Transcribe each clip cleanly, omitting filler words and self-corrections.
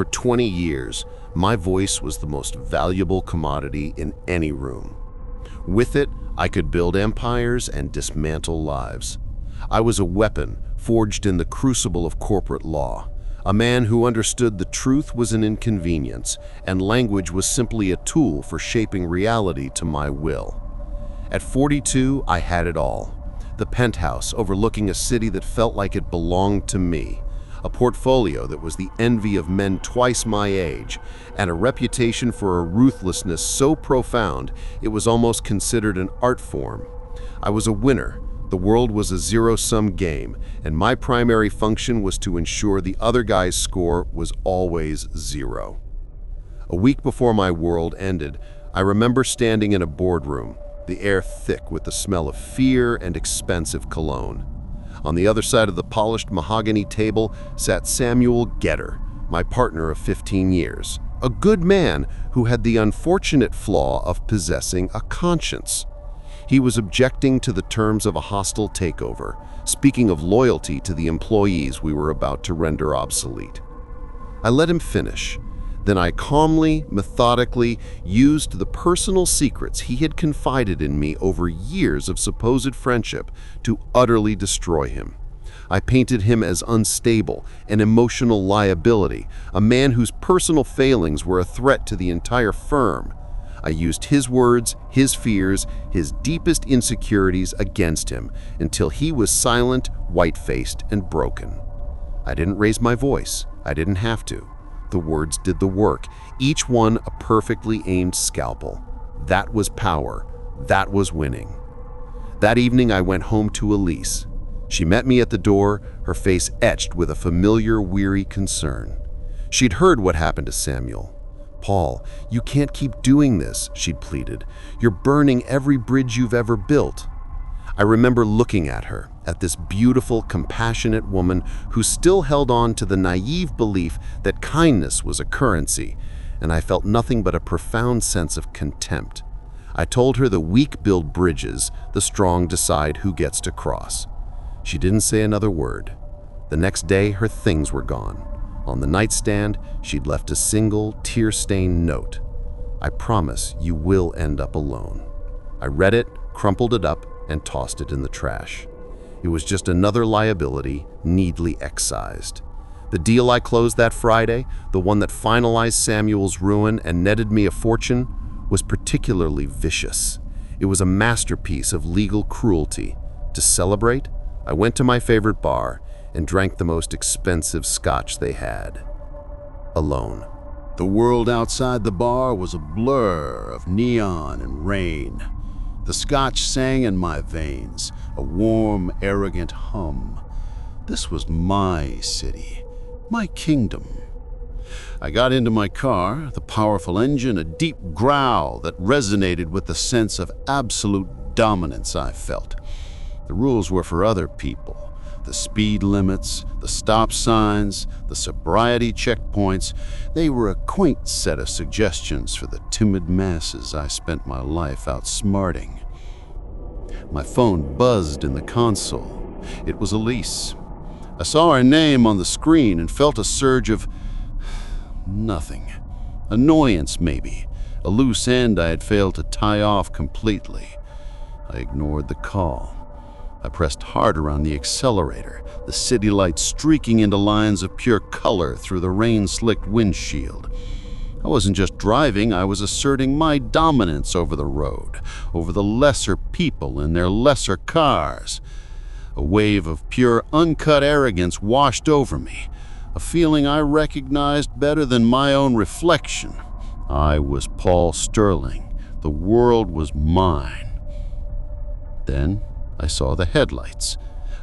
For 20 years, my voice was the most valuable commodity in any room. With it, I could build empires and dismantle lives. I was a weapon forged in the crucible of corporate law, a man who understood the truth was an inconvenience and language was simply a tool for shaping reality to my will. At 42, I had it all. The penthouse overlooking a city that felt like it belonged to me, a portfolio that was the envy of men twice my age, and a reputation for a ruthlessness so profound it was almost considered an art form. I was a winner. The world was a zero-sum game, and my primary function was to ensure the other guy's score was always zero. A week before my world ended, I remember standing in a boardroom, the air thick with the smell of fear and expensive cologne. On the other side of the polished mahogany table sat Samuel Getter, my partner of 15 years, a good man who had the unfortunate flaw of possessing a conscience. He was objecting to the terms of a hostile takeover, speaking of loyalty to the employees we were about to render obsolete. I let him finish. Then I calmly, methodically used the personal secrets he had confided in me over years of supposed friendship to utterly destroy him. I painted him as unstable, an emotional liability, a man whose personal failings were a threat to the entire firm. I used his words, his fears, his deepest insecurities against him until he was silent, white-faced, and broken. I didn't raise my voice. I didn't have to. The words did the work, each one a perfectly aimed scalpel. That was power. That was winning. That evening I went home to Elise. She met me at the door, her face etched with a familiar, weary concern. She'd heard what happened to Samuel. "Paul, you can't keep doing this," she'd pleaded. "You're burning every bridge you've ever built." I remember looking at her, at this beautiful, compassionate woman who still held on to the naive belief that kindness was a currency, and I felt nothing but a profound sense of contempt. I told her the weak build bridges, the strong decide who gets to cross. She didn't say another word. The next day, her things were gone. On the nightstand, she'd left a single, tear-stained note. "I promise you will end up alone." I read it, crumpled it up, and tossed it in the trash. It was just another liability, neatly excised. The deal I closed that Friday, the one that finalized Samuel's ruin and netted me a fortune, was particularly vicious. It was a masterpiece of legal cruelty. To celebrate, I went to my favorite bar and drank the most expensive scotch they had. Alone. The world outside the bar was a blur of neon and rain. The scotch sang in my veins, a warm, arrogant hum. This was my city, my kingdom. I got into my car, the powerful engine a deep growl that resonated with the sense of absolute dominance I felt. The rules were for other people. The speed limits, the stop signs, the sobriety checkpoints, they were a quaint set of suggestions for the timid masses I spent my life outsmarting. My phone buzzed in the console. It was Elise. I saw her name on the screen and felt a surge of nothing. Annoyance, maybe. A loose end I had failed to tie off completely. I ignored the call. I pressed harder on the accelerator, the city lights streaking into lines of pure color through the rain-slicked windshield. I wasn't just driving, I was asserting my dominance over the road, over the lesser people in their lesser cars. A wave of pure, uncut arrogance washed over me, a feeling I recognized better than my own reflection. I was Paul Sterling. The world was mine. Then I saw the headlights.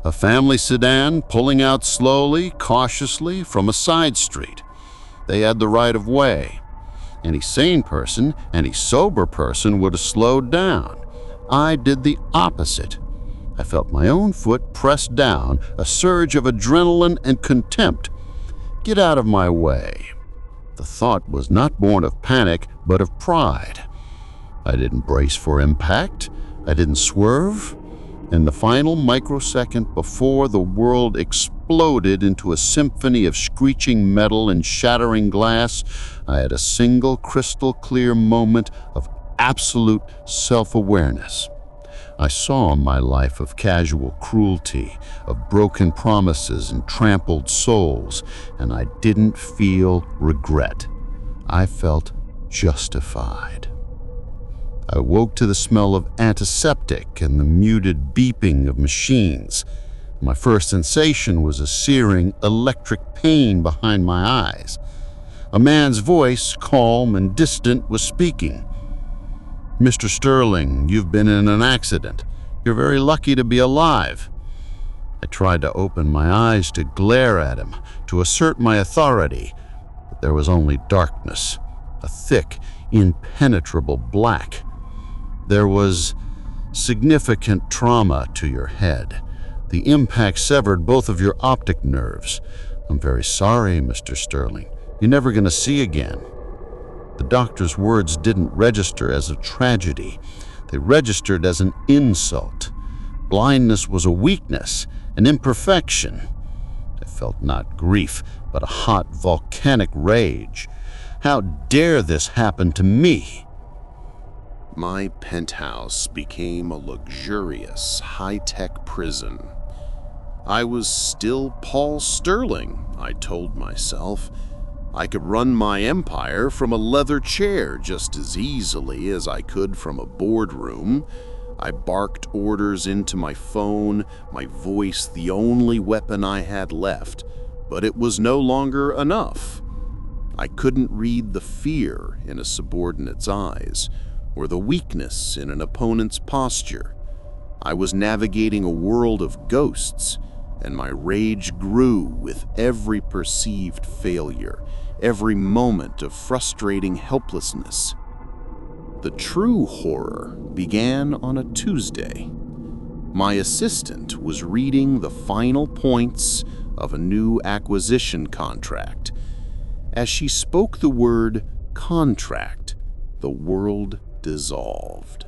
A family sedan pulling out slowly, cautiously from a side street. They had the right of way. Any sane person, any sober person would have slowed down. I did the opposite. I felt my own foot pressed down, a surge of adrenaline and contempt. Get out of my way. The thought was not born of panic, but of pride. I didn't brace for impact. I didn't swerve. In the final microsecond before the world exploded, exploded into a symphony of screeching metal and shattering glass, I had a single crystal-clear moment of absolute self-awareness. I saw my life of casual cruelty, of broken promises and trampled souls, and I didn't feel regret. I felt justified. I woke to the smell of antiseptic and the muted beeping of machines. My first sensation was a searing electric pain behind my eyes. A man's voice, calm and distant, was speaking. "Mr. Sterling, you've been in an accident. You're very lucky to be alive." I tried to open my eyes to glare at him, to assert my authority, but there was only darkness, a thick, impenetrable black. There was significant trauma to your head. The impact severed both of your optic nerves. "I'm very sorry, Mr. Sterling. You're never going to see again." The doctor's words didn't register as a tragedy. They registered as an insult. Blindness was a weakness, an imperfection. I felt not grief, but a hot volcanic rage. How dare this happen to me? My penthouse became a luxurious, high-tech prison. I was still Paul Sterling, I told myself. I could run my empire from a leather chair just as easily as I could from a boardroom. I barked orders into my phone, my voice the only weapon I had left, but it was no longer enough. I couldn't read the fear in a subordinate's eyes, or the weakness in an opponent's posture. I was navigating a world of ghosts, and my rage grew with every perceived failure, every moment of frustrating helplessness. The true horror began on a Tuesday. My assistant was reading the final points of a new acquisition contract. As she spoke the word contract, the world dissolved.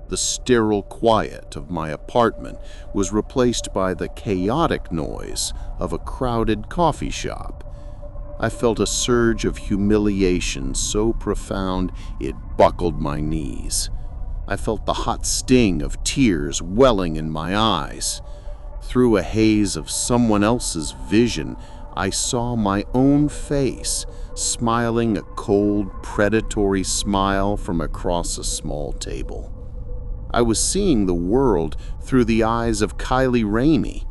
The sterile quiet of my apartment was replaced by the chaotic noise of a crowded coffee shop. I felt a surge of humiliation so profound it buckled my knees. I felt the hot sting of tears welling in my eyes. Through a haze of someone else's vision, I saw my own face, smiling a cold, predatory smile from across a small table. I was seeing the world through the eyes of Kylie Ramey,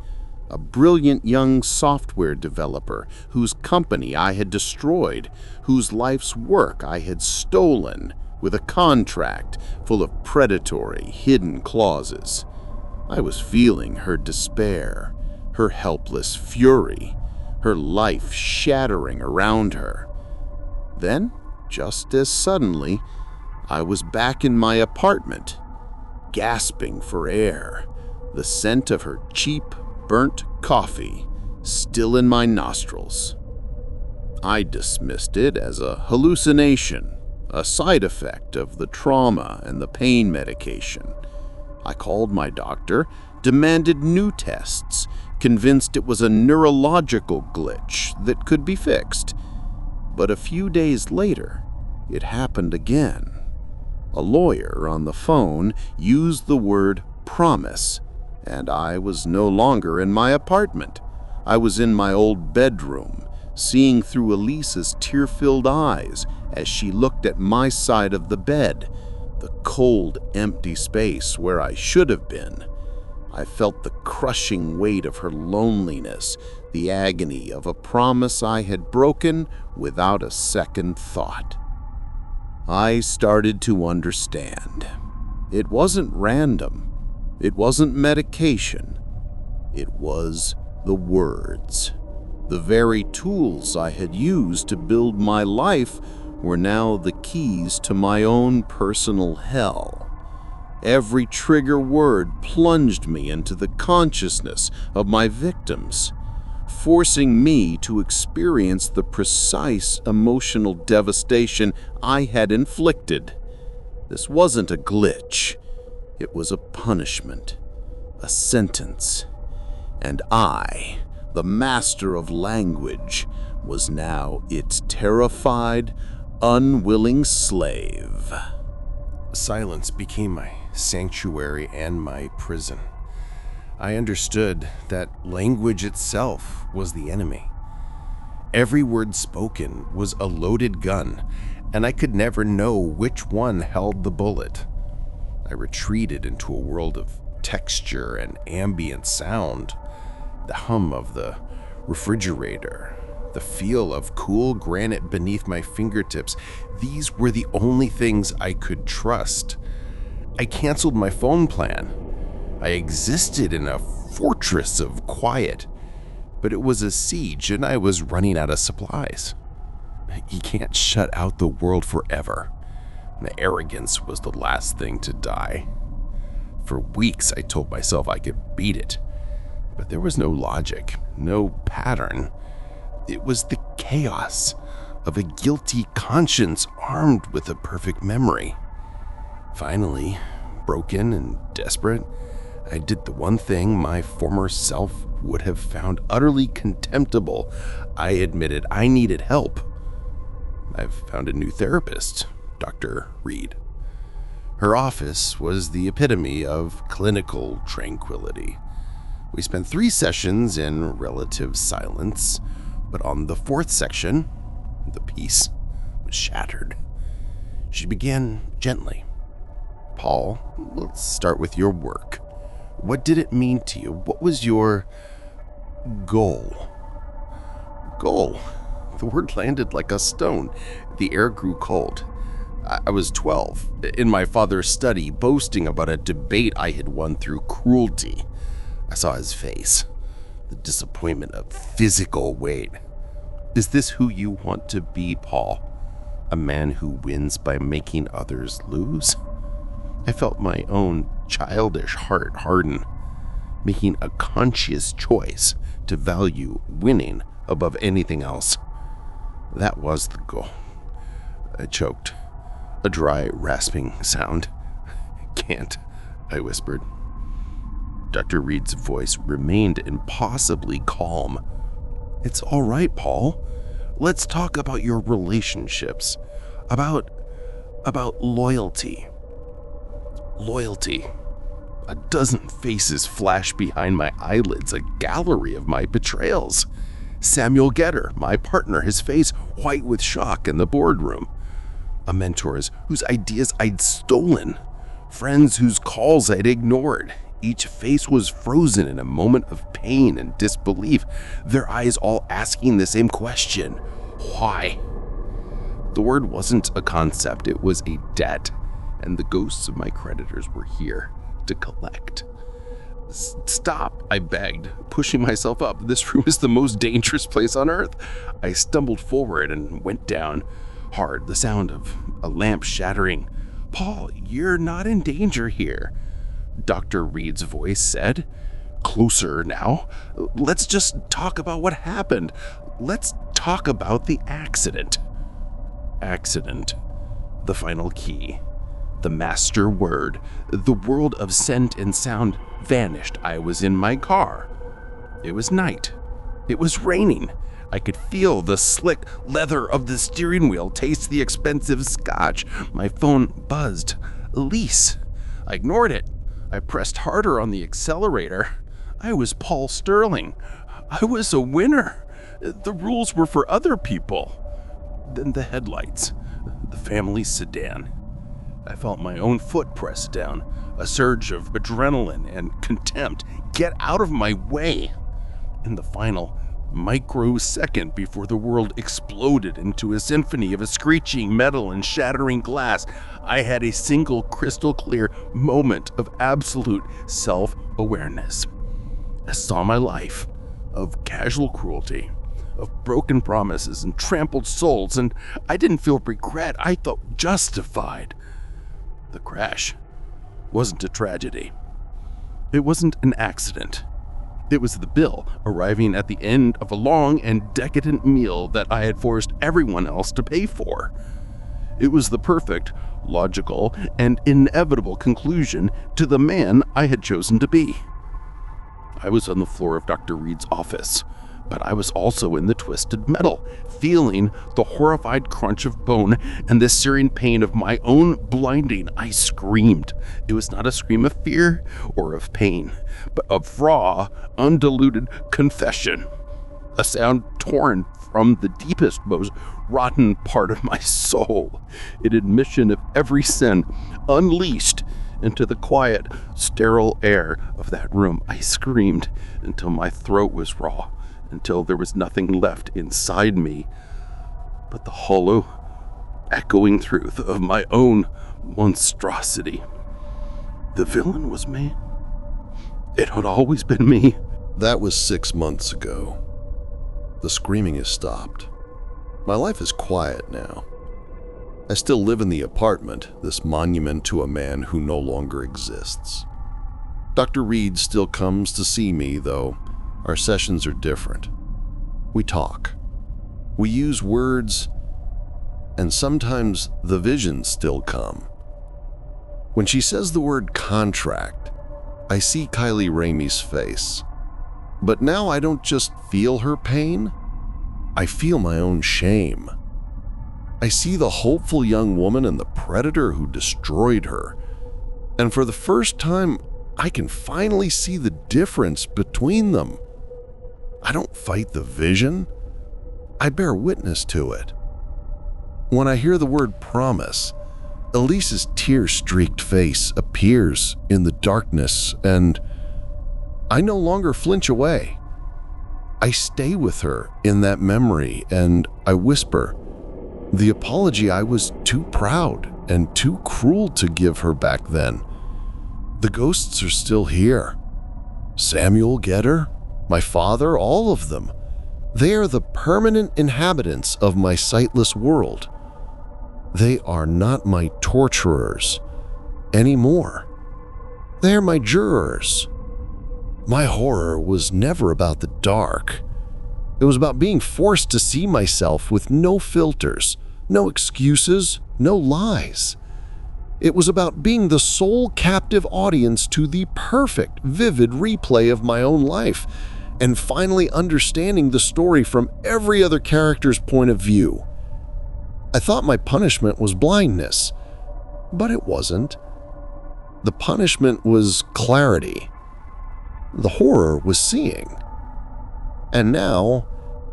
a brilliant young software developer whose company I had destroyed, whose life's work I had stolen with a contract full of predatory, hidden clauses. I was feeling her despair, her helpless fury, her life shattering around her. Then, just as suddenly, I was back in my apartment, gasping for air, the scent of her cheap, burnt coffee still in my nostrils. I dismissed it as a hallucination, a side effect of the trauma and the pain medication. I called my doctor, demanded new tests, convinced it was a neurological glitch that could be fixed. But a few days later, it happened again. A lawyer on the phone used the word promise, and I was no longer in my apartment. I was in my old bedroom, seeing through Elisa's tear-filled eyes as she looked at my side of the bed, the cold, empty space where I should have been. I felt the crushing weight of her loneliness, the agony of a promise I had broken without a second thought. I started to understand. It wasn't random. It wasn't medication. It was the words. The very tools I had used to build my life were now the keys to my own personal hell. Every trigger word plunged me into the consciousness of my victims, forcing me to experience the precise emotional devastation I had inflicted. This wasn't a glitch. It was a punishment, a sentence, and I The master of language was now its terrified, unwilling slave. Silence became my sanctuary and my prison. I understood that language itself was the enemy. Every word spoken was a loaded gun, and I could never know which one held the bullet. I retreated into a world of texture and ambient sound. The hum of the refrigerator, the feel of cool granite beneath my fingertips, these were the only things I could trust. I canceled my phone plan. I existed in a fortress of quiet, but it was a siege and I was running out of supplies. You can't shut out the world forever. The arrogance was the last thing to die. For weeks I told myself I could beat it, but there was no logic, no pattern. It was the chaos of a guilty conscience armed with a perfect memory. Finally, broken and desperate, I did the one thing my former self would have found utterly contemptible. I admitted I needed help. I've found a new therapist, Dr. Reed. Her office was the epitome of clinical tranquility. We spent 3 sessions in relative silence, but on the 4th section, the peace was shattered. She began gently. Paul, let's start with your work. What did it mean to you? What was your goal? Goal. The word landed like a stone. The air grew cold. I was 12, in my father's study, boasting about a debate I had won through cruelty. I saw his face, the disappointment of physical weight. Is this who you want to be, Paul? A man who wins by making others lose? I felt my own childish heart harden, making a conscious choice to value winning above anything else. That was the goal. I choked. A dry, rasping sound. Can't, I whispered. Dr. Reed's voice remained impossibly calm. It's all right, Paul. Let's talk about your relationships. About loyalty. Loyalty. A dozen faces flashed behind my eyelids, a gallery of my betrayals. Samuel Getter, my partner, his face white with shock in the boardroom. Mentors whose ideas I'd stolen. Friends whose calls I'd ignored. Each face was frozen in a moment of pain and disbelief, their eyes all asking the same question. Why? The word wasn't a concept, it was a debt, and the ghosts of my creditors were here to collect. Stop, I begged, pushing myself up. This room is the most dangerous place on earth. I stumbled forward and went down hard, the sound of a lamp shattering. Paul, you're not in danger here, Dr. Reed's voice said. Closer now. Let's just talk about what happened. Let's talk about the accident. Accident. The final key. The master word. The world of scent and sound vanished. I was in my car. It was night. It was raining. I could feel the slick leather of the steering wheel, taste the expensive scotch. My phone buzzed. Elise. I ignored it. I pressed harder on the accelerator. I was Paul Sterling. I was a winner. The rules were for other people. Then the headlights. The family sedan. I felt my own foot pressed down. A surge of adrenaline and contempt. Get out of my way. In the final microsecond before the world exploded into a symphony of screeching metal and shattering glass, I had a single crystal clear moment of absolute self-awareness. I saw my life of casual cruelty, of broken promises and trampled souls, and I didn't feel regret. I felt justified. The crash wasn't a tragedy. It wasn't an accident. It was the bill arriving at the end of a long and decadent meal that I had forced everyone else to pay for. It was the perfect, logical, and inevitable conclusion to the man I had chosen to be. I was on the floor of Dr. Reed's office, but I was also in the twisted metal, feeling the horrified crunch of bone and the searing pain of my own blinding. I screamed. It was not a scream of fear or of pain, but of raw, undiluted confession. A sound torn from the deepest, most rotten part of my soul, an admission of every sin unleashed into the quiet, sterile air of that room. I screamed until my throat was raw, until there was nothing left inside me but the hollow, echoing truth of my own monstrosity. The villain was me. It had always been me. That was 6 months ago. The screaming has stopped. My life is quiet now. I still live in the apartment, this monument to a man who no longer exists. Dr. Reed still comes to see me, though our sessions are different. We talk. We use words, and sometimes the visions still come. When she says the word contract, I see Kylie Ramey's face. But now I don't just feel her pain, I feel my own shame. I see the hopeful young woman and the predator who destroyed her. And for the first time, I can finally see the difference between them. I don't fight the vision, I bear witness to it. When I hear the word promise, Elise's tear-streaked face appears in the darkness, and I no longer flinch away. I stay with her in that memory, and I whisper, the apology I was too proud and too cruel to give her back then. The ghosts are still here. Samuel Getter, my father, all of them. They are the permanent inhabitants of my sightless world. They are not my torturers anymore. They are my jurors. My horror was never about the dark. It was about being forced to see myself with no filters, no excuses, no lies. It was about being the sole captive audience to the perfect, vivid replay of my own life, and finally understanding the story from every other character's point of view. I thought my punishment was blindness, but it wasn't. The punishment was clarity. The horror was seeing. And now,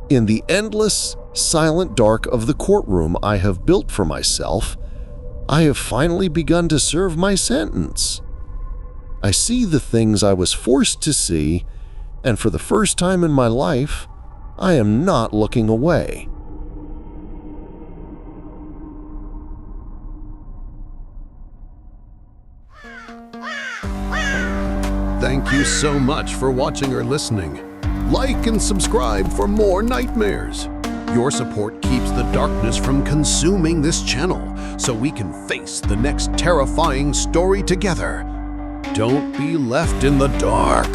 in the endless, silent dark of the courtroom I have built for myself, I have finally begun to serve my sentence. I see the things I was forced to see, and for the first time in my life, I am not looking away. Thank you so much for watching or listening. Like and subscribe for more nightmares. Your support keeps the darkness from consuming this channel, so we can face the next terrifying story together. Don't be left in the dark.